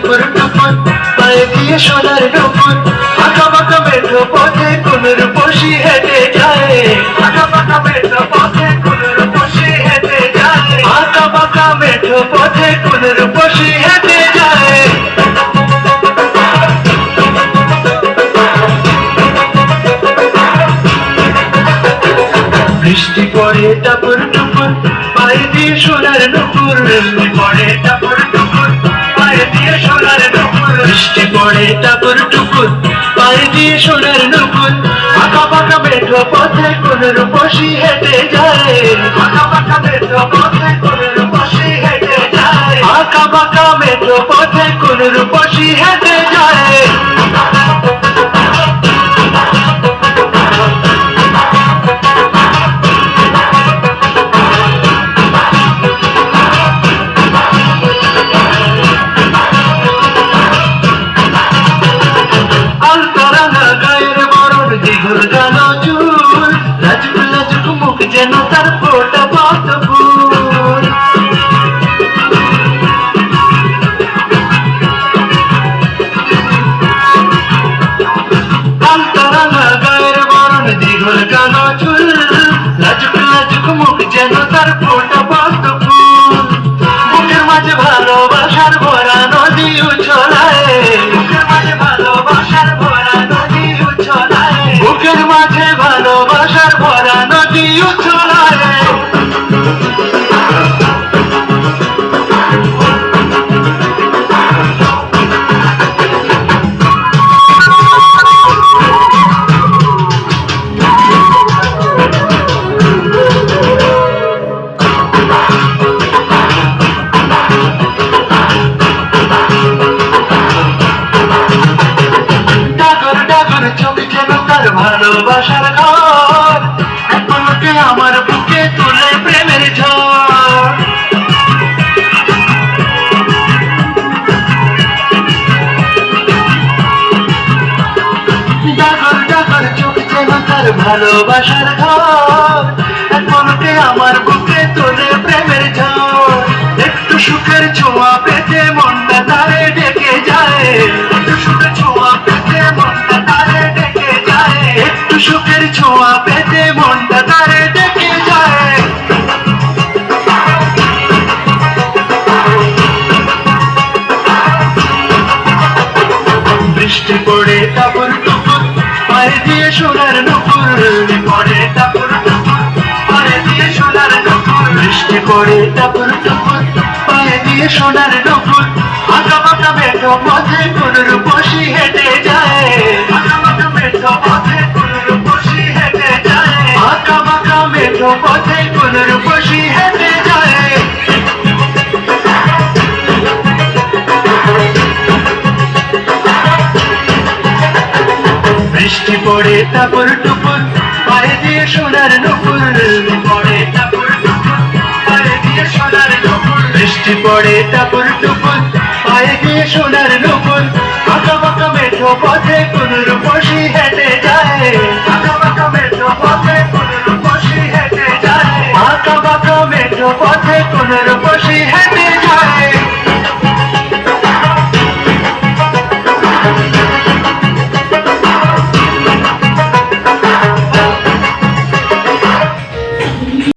টুকুর টুকুর পায়ে দিয়ে সোনার নুপুর আঁকা বাঁকা মেঠো পথে কোন রূপসী হেঁটে যায় আঁকা বাঁকা মেঠো পথে কোন রূপসী হেঁটে যায় আঁকা বাঁকা মেঠো পথে কোন রূপসী হেঁটে যায় বৃষ্টি পড়ে টাপুর টুপুর পায়ে দিয়ে সোনার নুপুর বৃষ্টি পড়ে টাপুর টুপুর পায়ে দিয়ে সোনার নুপুর বৃষ্টি পড়ে টাপুর টুপুর পায়ে দিয়ে সোনার নুপুর আঁকা বাঁকা মেঠো পথে কোন রূপসী হেঁটে যায় আঁকা বাঁকা মেঠো পথে কোন রূপসী হেঁটে যায় আঁকা বাঁকা মেঠো পথে কোন রূপসী হেঁটে যায় যেন তার ফোটা পদ্ম ফুল আলতারাঙা গায়ের বরণ দীঘল কালো চুল লাজুক লাজুক মুখ যেন তার ফোটা পদ্ম ফুল বুকের মাঝে ভালোবাসার ভরা নদী উছলায় বুকের মাঝে ভালোবাসার ভরা নদী উছলায় বুকের মাঝে ভালোবাসার ভরা নদী উছলায় ভালোবাসার ঘর একমাত্র আমার বুকে তুলে প্রেমের ঝড় ডাকর ডাকর চোখ যেন তার ভালোবাসার ঘর একমাত্র আমার বুকে তুলে প্রেমের ঝড় একটু সুখের ছোঁয়া পেতে মনটা তারে ডেকে যায় একটু সুখের ছোঁয়া পেতে মনটা তারে ডেকে যায় একটু সুখের ছোঁয়া পেতে মনটা তারে ডেকে যায় বৃষ্টি পড়ে টাপুর টুপুর পায়ে দিয়ে সোনার নুপুর পড়ে টাপুর টুপুর পায়ে দিয়ে সোনার নুপুর বৃষ্টি পড়ে টাপুর টুপুর পায়ে দিয়ে সোনার নুপুর আঁকা বাঁকা মেঠো পথে কোন রূপসী হেঁটে যায় আঁকা বাঁকা মেঠো পথে কোন রূপসী হেঁটে যায় আঁকা বাঁকা মেঠো পথে কোন রূপসী হেঁটে যায় বৃষ্টি পড়ে টাপুর টুপুর পায়ে দিয়ে সোনার নুপুর পড়ে টাপুর টুপুর পায়ে দিয়ে সোনার নুপুর বৃষ্টি পড়ে টাপুর টুপুর পায়ে দিয়ে সোনার নুপুর আঁকা বাঁকা মেঠো পথে কোন রূপসী হেঁটে যায় আঁকা বাঁকা মেঠো পথে কোন রূপসী হেঁটে যায় আঁকা বাঁকা মেঠো পথে কোন রূপসী